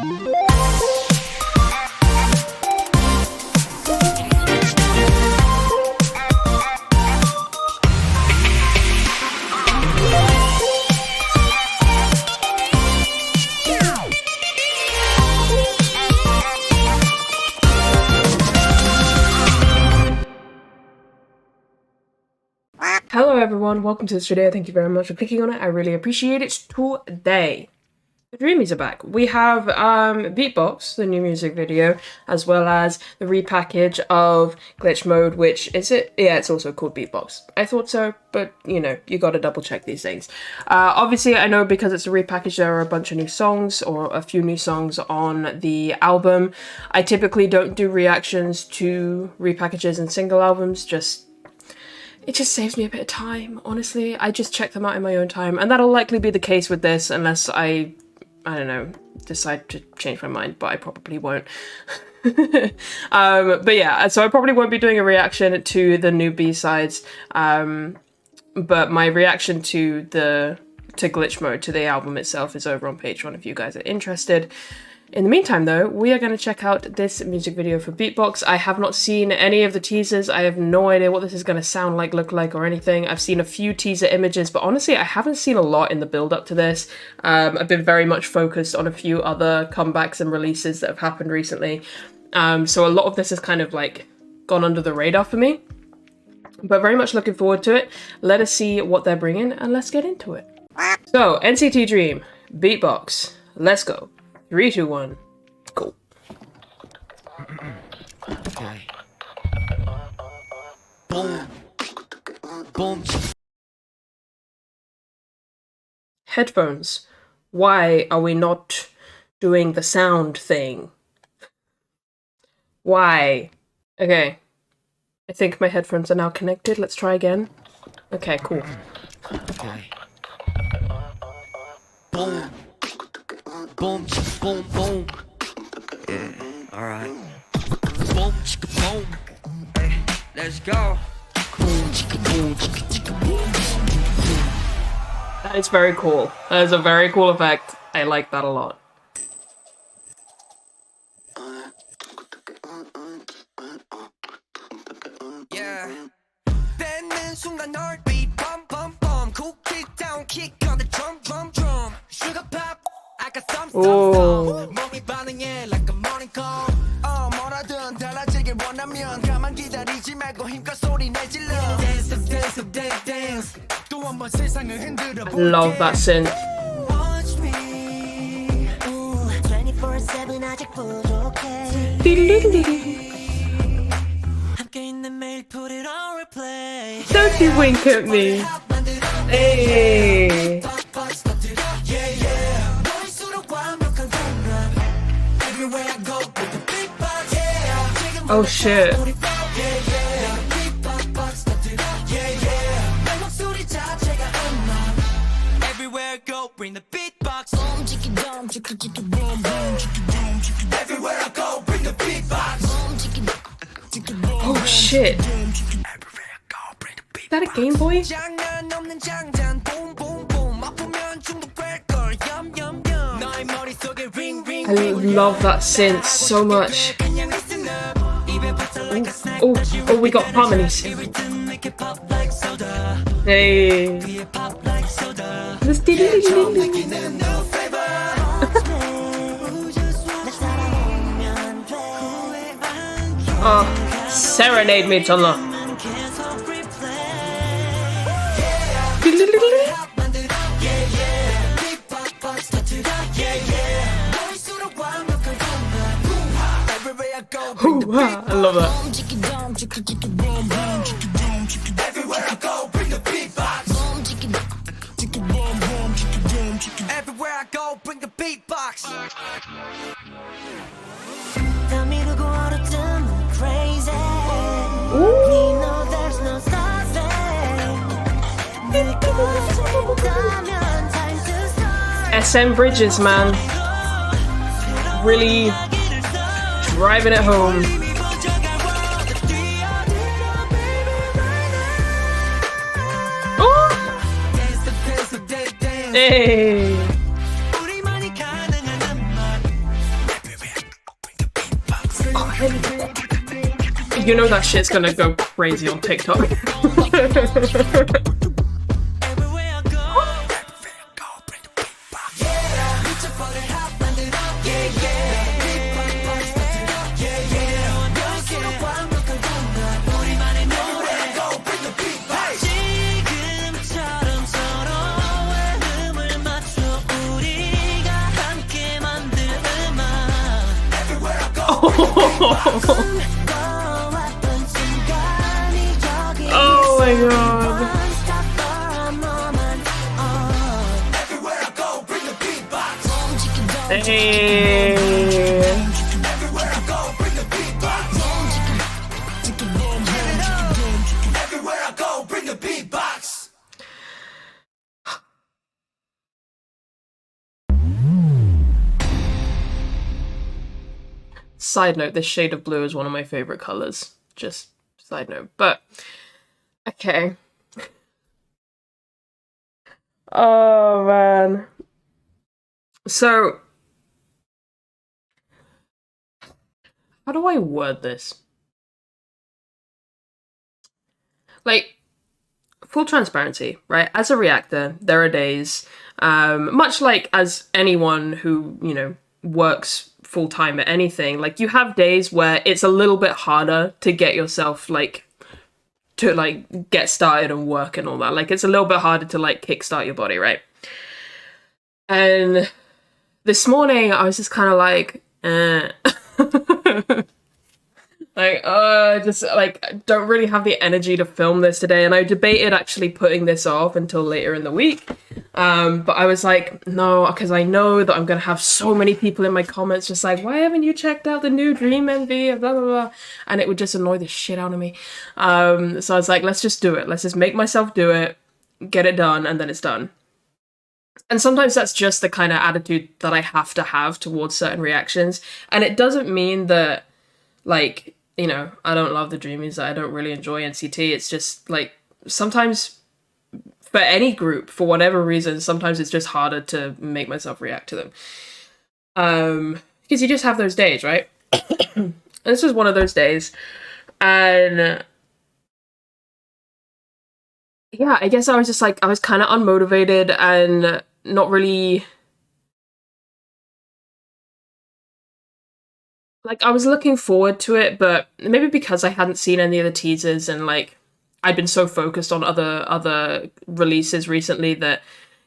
Hello everyone, welcome to this video. Thank you very much for clicking on it. I really appreciate it. Today, the Dreamies are back. We have BEATBOX, the new music video, as well as the repackage of Glitch Mode, which is it? Yeah, it's also called BEATBOX. I thought so, but you know, you gotta double check these things. Obviously, I know because it's a repackage, there are a bunch of new songs, or a few new songs on the album. I typically don't do reactions to repackages and single albums, it just saves me a bit of time, honestly. I just check them out in my own time, and that'll likely be the case with this unless I don't know, decide to change my mind, but I probably won't. But yeah, so I probably won't be doing a reaction to the new B-sides, but my reaction to Glitch Mode, to the album itself, is over on Patreon if you guys are interested. In the meantime, though, we are going to check out this music video for BEATBOX. I have not seen any of the teasers. I have no idea what this is going to sound like, look like, or anything. I've seen a few teaser images, but honestly, I haven't seen a lot in the build-up to this. I've been very much focused on a few other comebacks and releases that have happened recently. So a lot of this has kind of like gone under the radar for me. But very much looking forward to it. Let us see what they're bringing, and let's get into it. So, NCT Dream, BEATBOX, let's go. 3, 2, 1, go. Okay. Boom. Boom. Headphones. Why are we not doing the sound thing? Why? Okay. I think my headphones are now connected. Let's try again. Okay, cool. Okay. Boom. Boom, boom, boom. Yeah, alright. Boom, chicka, boom. Hey, let's go. Boom, chicka, boom, chicka, chicka, boom. That is very cool. That is a very cool effect. I like that a lot. Yeah. 뱉는 순간 널 beat bum bum bum. Cool kick down kick on the drum drum drum. Sugar pop. Oh. Love that synth. Don't you wink at me. Hey. Oh shit. Everywhere I go, bring the beatbox. Everywhere I go, bring the beatbox. Oh shit. Is that a Game Boy? I love that synth so much. Oh, we got harmonies. Hey. This oh, serenade me, Chandler. Ooh, I love that. Everywhere I go, bring the beatbox. Everywhere I go, bring the beatbox. Tell me to go out of time, crazy. You know there's no stopping. SM Bridges, man. Really driving it home. Oh! Hey! You know that shit's gonna go crazy on TikTok. Oh my god. Hey. Side note, this shade of blue is one of my favorite colors. Just side note. But, okay. Oh, man. So, how do I word this? Like, full transparency, right? As a reactor, there are days, much like as anyone who, you know, works full-time at anything, like, you have days where it's a little bit harder to get yourself, like, to, like, get started and work and all that. Like, it's a little bit harder to, like, kickstart your body, right? And this morning, I was just kind of like, like, just, like, don't really have the energy to film this today. And I debated actually putting this off until later in the week. But I was like, no, because I know that I'm going to have so many people in my comments just like, why haven't you checked out the new Dream MV? Blah, blah, blah. And it would just annoy the shit out of me. So I was like, let's just do it. Let's just make myself do it, get it done, and then it's done. And sometimes that's just the kind of attitude that I have to have towards certain reactions. And it doesn't mean that, like, you know, I don't love the Dreamies, that I don't really enjoy NCT. It's just, like, sometimes for any group, for whatever reason, sometimes it's just harder to make myself react to them. Because you just have those days, right? And this was one of those days. And yeah, I guess I was just like, I was kind of unmotivated and not really, like, I was looking forward to it, but maybe because I hadn't seen any of the teasers and, like, I'd been so focused on other releases recently that,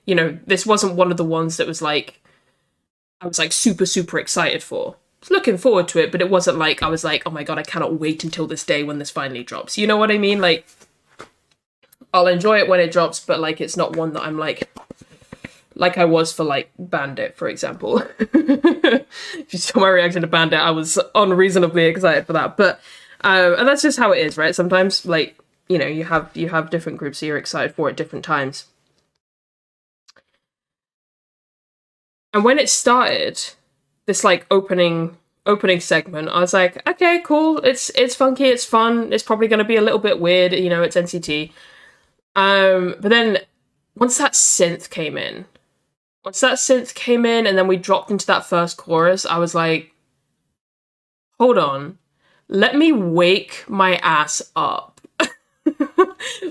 you know, this wasn't one of the ones that was like, I was like super, super excited for. I was looking forward to it, but it wasn't like, I was like, oh my god, I cannot wait until this day when this finally drops. You know what I mean? Like, I'll enjoy it when it drops, but, like, it's not one that I'm like I was for, like, Bandit, for example. If you saw my reaction to Bandit, I was unreasonably excited for that. But, and that's just how it is, right? Sometimes, like, you know, you have different groups that you're excited for at different times. And when it started, this, like, opening segment, I was like, okay, cool, it's funky, it's fun, it's probably going to be a little bit weird, you know, it's NCT. But then once that synth came in, and then we dropped into that first chorus, I was like, hold on, let me wake my ass up.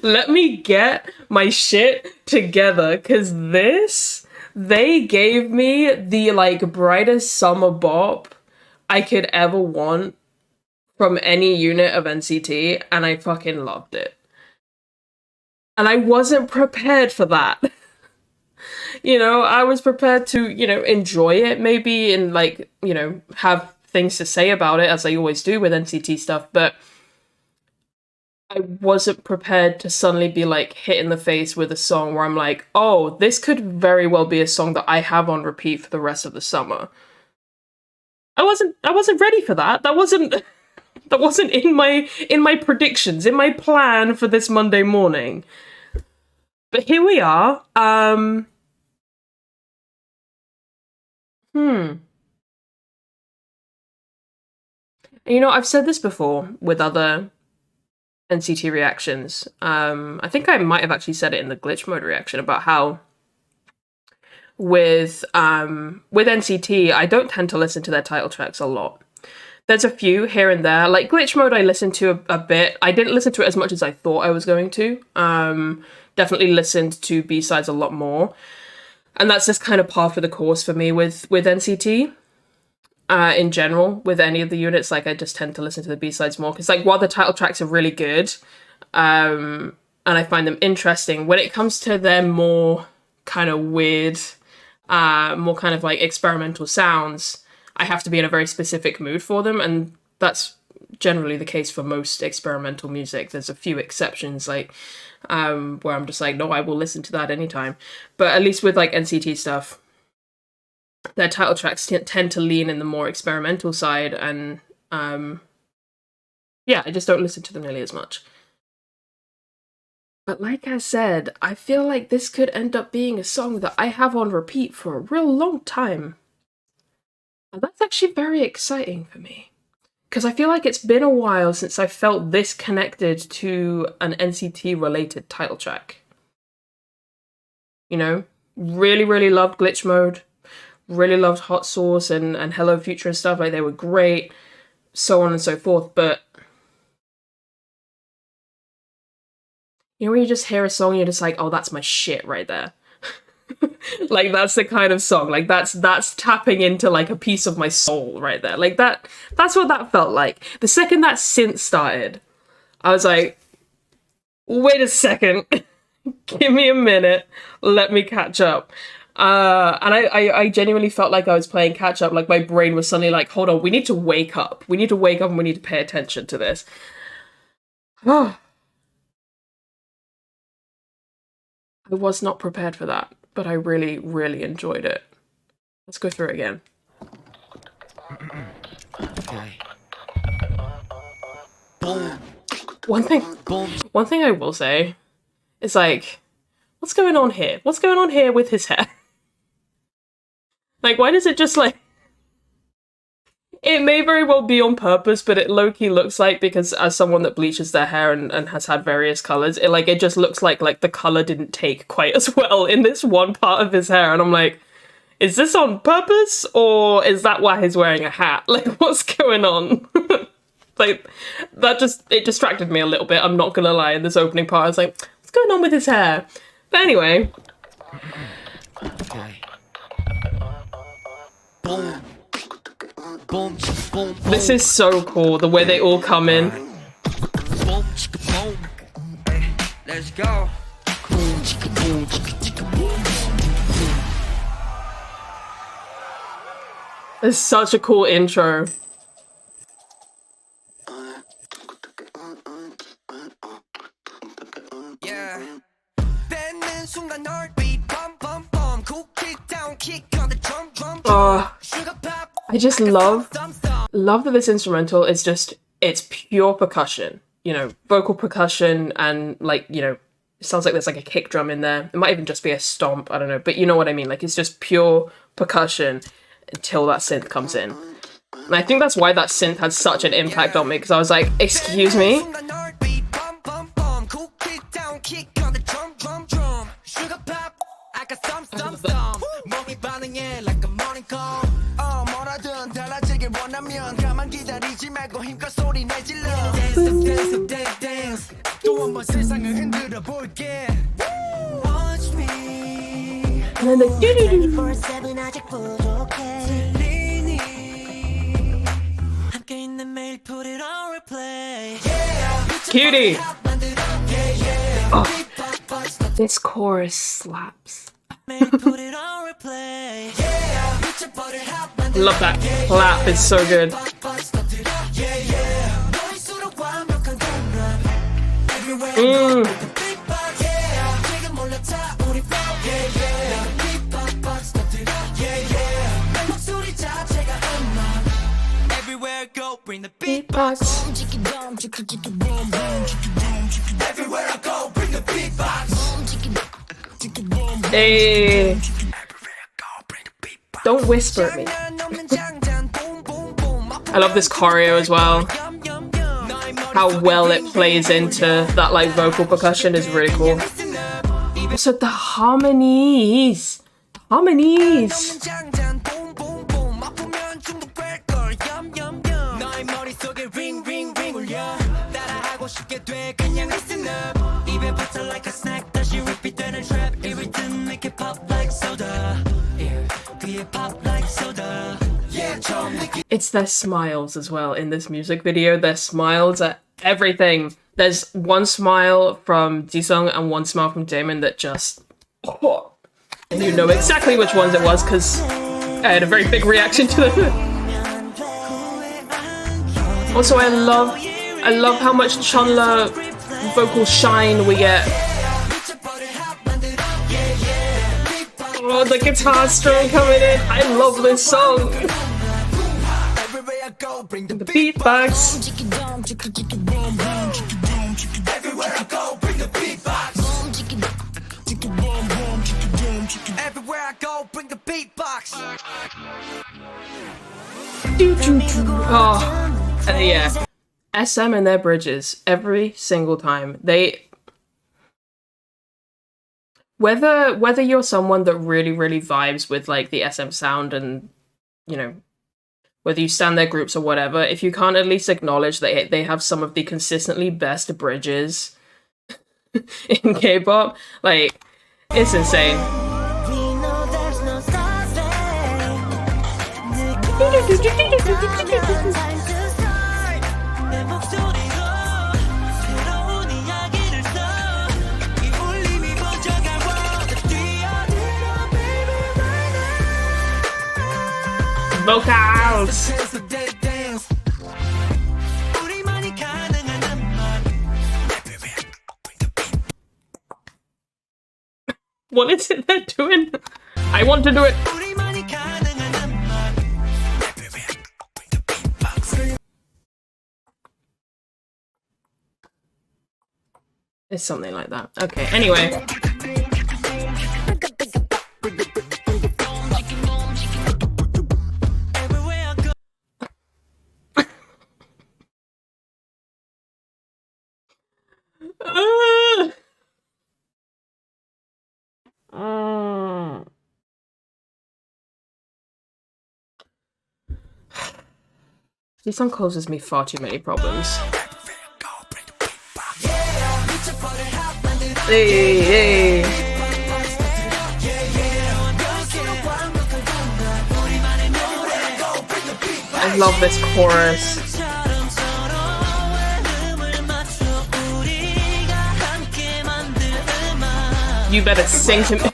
Let me get my shit together, because they gave me the, like, brightest summer bop I could ever want from any unit of NCT, and I fucking loved it. And I wasn't prepared for that. You know, I was prepared to, you know, enjoy it maybe and, like, you know, have things to say about it, as I always do with NCT stuff, but I wasn't prepared to suddenly be, like, hit in the face with a song where I'm like, oh, this could very well be a song that I have on repeat for the rest of the summer. I wasn't ready for that. That wasn't in my predictions, in my plan for this Monday morning. But here we are. You know, I've said this before with other NCT reactions. I think I might have actually said it in the glitch mode reaction about how with NCT, I don't tend to listen to their title tracks a lot. there's a few here and there. Like Glitch Mode I listened to a bit. I didn't listen to it as much as I thought I was going to. Definitely listened to B-sides a lot more. And that's just kind of par for the course for me with NCT. In general, with any of the units, like I just tend to listen to the B-sides more. Because like while the title tracks are really good, and I find them interesting, when it comes to their more kind of weird, more kind of like experimental sounds, I have to be in a very specific mood for them, and that's generally the case for most experimental music. There's a few exceptions, like where I'm just like, no, I will listen to that anytime. But at least with like NCT stuff, their title tracks tend to lean in the more experimental side, and yeah, I just don't listen to them nearly as much. But like I said, I feel like this could end up being a song that I have on repeat for a real long time. And that's actually very exciting for me. Because I feel like it's been a while since I felt this connected to an NCT-related title track. You know? Really, really loved Glitch Mode. Really loved Hot Sauce and Hello Future and stuff. Like, they were great. So on and so forth. But you know when you just hear a song, you're just like, oh, that's my shit right there. Like, that's the kind of song. Like, that's tapping into, like, a piece of my soul right there. Like, that's what that felt like. The second that synth started, I was like, wait a second. Give me a minute. Let me catch up. And I genuinely felt like I was playing catch up. Like, my brain was suddenly like, hold on, we need to wake up. We need to wake up and we need to pay attention to this. I was not prepared for that, but I really, really enjoyed it. Let's go through it again. Okay. One thing I will say is like, what's going on here? What's going on here with his hair? Like, why does it just like... It may very well be on purpose, but it low-key looks like, because as someone that bleaches their hair and has had various colours, it just looks like the colour didn't take quite as well in this one part of his hair. And I'm like, is this on purpose? Or is that why he's wearing a hat? Like, what's going on? Like, it distracted me a little bit, I'm not gonna lie, in this opening part. I was like, what's going on with his hair? But anyway. Okay. Boom. Boom, boom, boom. This is so cool, the way they all come in. Boom, boom. Hey, let's go. It's such a cool intro. Yeah. Oh, I just love that this instrumental is just, it's pure percussion, you know, vocal percussion, and like, you know, it sounds like there's like a kick drum in there. It might even just be a stomp, I don't know, but you know what I mean? Like, it's just pure percussion until that synth comes in. And I think that's why that synth had such an impact on me, because I was like, excuse me? And then the cutie. Oh, this chorus slaps. Love that clap, it's so good. Everywhere go, bring the Beatbox. Everywhere I go, bring the beatbox. Hey. Don't whisper at me. I love this choreo as well. How well it plays into that like vocal percussion is really cool. Also the harmonies. Harmonies. It's their smiles as well in this music video. Their smiles are everything. There's one smile from Jisung and one smile from Jaemin that just... Oh, and you know exactly which ones it was because I had a very big reaction to them. Also, I love how much Chunla vocal shine we get. Oh, the guitar string coming in. I love this song. The beatbox. Everywhere I go, bring the beatbox. Everywhere I go, bring the beatbox. Oh, yeah. SM and their bridges every single time. Whether you're someone that really vibes with like the SM sound and, you know, whether you stand their groups or whatever, if you can't at least acknowledge that they have some of the consistently best bridges in K-pop, like, it's insane. Vocals! What is it they're doing? I want to do it! It's something like that. Okay, anyway. This song causes me far too many problems. Hey, hey. I love this chorus. You better sing to me.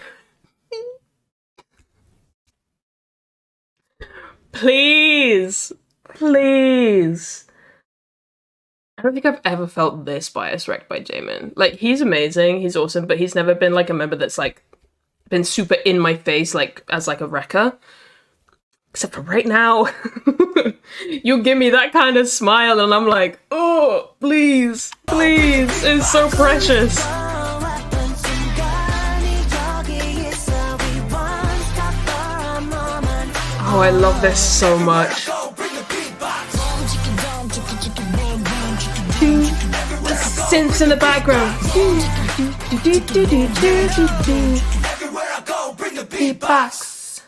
Please. Please. I don't think I've ever felt this bias wrecked by Jaemin. Like, he's amazing, he's awesome, but he's never been like a member that's like been super in my face like as like a wrecker. Except for right now. You give me that kind of smile and I'm like, oh, please, please, it's so precious. Oh, I love this so much. Synths in the background. Beatbox.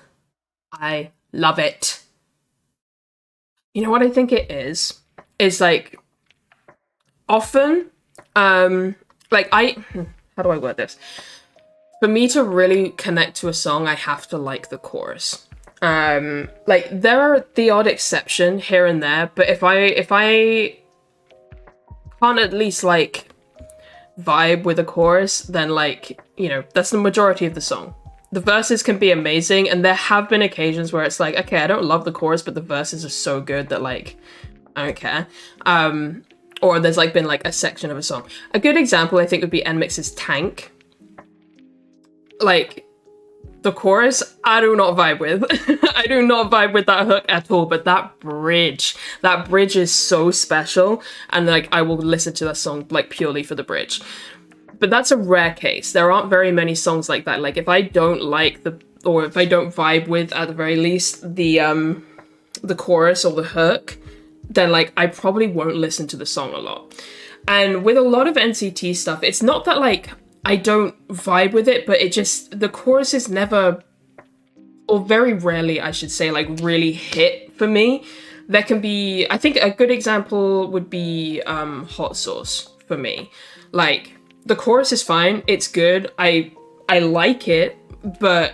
I love it. You know what I think it is? Is like often, like how do I word this? For me to really connect to a song, I have to like the chorus. Like there are the odd exception here and there, but if I can't at least like vibe with a chorus, then like, you know, that's the majority of the song. The verses can be amazing, and there have been occasions where it's like, okay, I don't love the chorus, but the verses are so good that like I don't care. Or there's like been like a section of a song. A good example I think would be NMIXX's Tank. Like the chorus, I do not vibe with. I do not vibe with that hook at all, but that bridge is so special, and like I will listen to that song like purely for the bridge. But that's a rare case. There aren't very many songs like that. Like if I don't like or if I don't vibe with, at the very least, the chorus or the hook, then like I probably won't listen to the song a lot. And with a lot of NCT stuff, it's not that like I don't vibe with it, but it just, the chorus is never, or very rarely I should say, like really hit for me. There can be, I think a good example would be Hot Sauce for me. Like the chorus is fine, it's good, I like it, but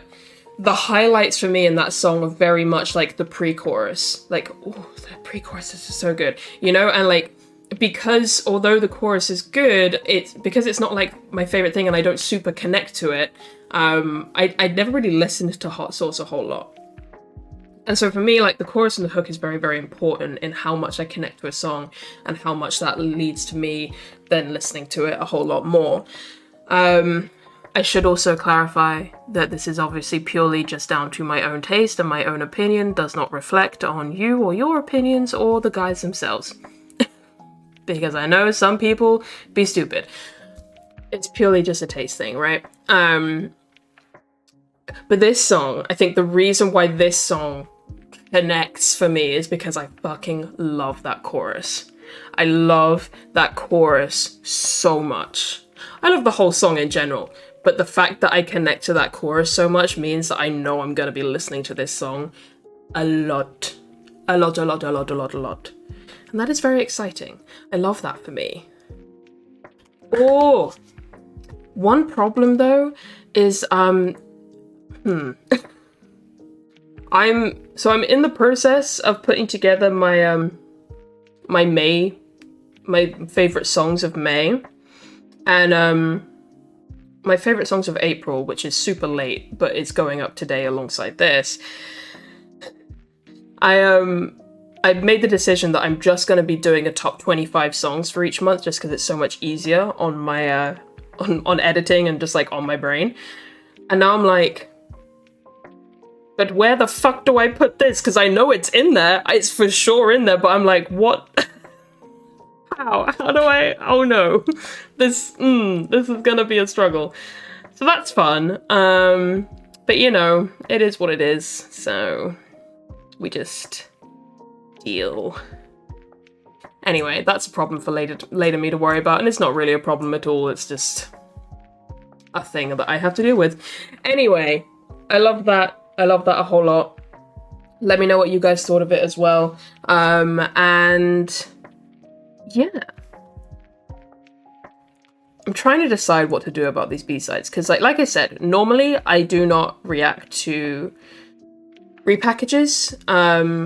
the highlights for me in that song are very much like the pre-chorus. Like, oh, the pre-chorus is so good, you know? And like, because although the chorus is good, because it's not like my favorite thing and I don't super connect to it, I never really listened to Hot Sauce a whole lot. And so for me, like, the chorus and the hook is very, very important in how much I connect to a song and how much that leads to me then listening to it a whole lot more. I should also clarify that this is obviously purely just down to my own taste, and my own opinion does not reflect on you or your opinions or the guys themselves. Because I know some people be stupid. It's purely just a taste thing, right? But this song, I think the reason why this song connects for me is because I fucking love that chorus. I love that chorus so much. I love the whole song in general, but the fact that I connect to that chorus so much means that I know I'm gonna be listening to this song a lot. A lot. And that is very exciting. I love that for me. Oh, one problem though is I'm in the process of putting together my my favorite songs of May, and my favorite songs of April, which is super late, but it's going up today alongside this. I've made the decision that I'm just going to be doing a top 25 songs for each month, just because it's so much easier on my on editing and just like on my brain. And now I'm like, but where the fuck do I put this? Because I know it's in there. It's for sure in there, but I'm like, what? How do I? Oh no, this is gonna be a struggle. So that's fun. But you know, it is what it is. So we just deal. Anyway, that's a problem for later me to worry about, and it's not really a problem at all. It's just a thing that I have to deal with. Anyway, I love that. I love that a whole lot. Let me know what you guys thought of it as well. And yeah. I'm trying to decide what to do about these B-sides, because like I said, normally I do not react to repackages,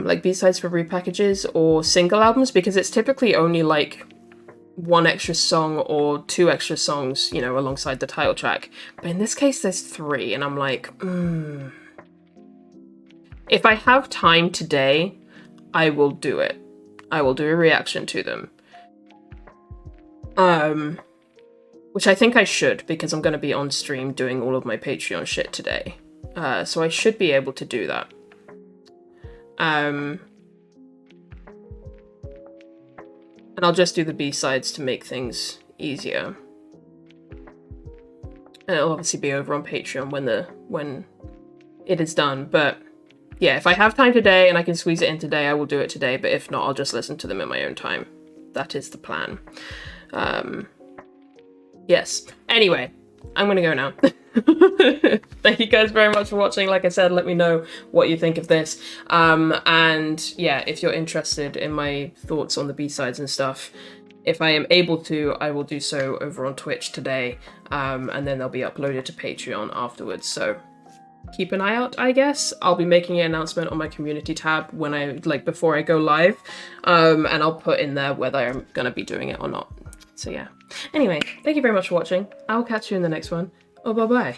like B-sides for repackages or single albums, because it's typically only like one extra song or two extra songs, you know, alongside the title track. But in this case, there's three, and I'm like, If I have time today, I will do it. I will do a reaction to them. Which I think I should, because I'm going to be on stream doing all of my Patreon shit today. So I should be able to do that. And I'll just do the B-sides to make things easier. And it'll obviously be over on Patreon when it is done. But yeah, if I have time today and I can squeeze it in today, I will do it today. But if not, I'll just listen to them in my own time. That is the plan. Yes. Anyway, I'm gonna go now. Thank you guys very much for watching. Like I said, let me know what you think of this. And yeah, if you're interested in my thoughts on the B-sides and stuff, if I am able to, I will do so over on Twitch today. And then they'll be uploaded to Patreon afterwards. So keep an eye out, I guess. I'll be making an announcement on my community tab before I go live. And I'll put in there whether I'm gonna be doing it or not. So yeah. Anyway, thank you very much for watching. I'll catch you in the next one. Oh, bye-bye.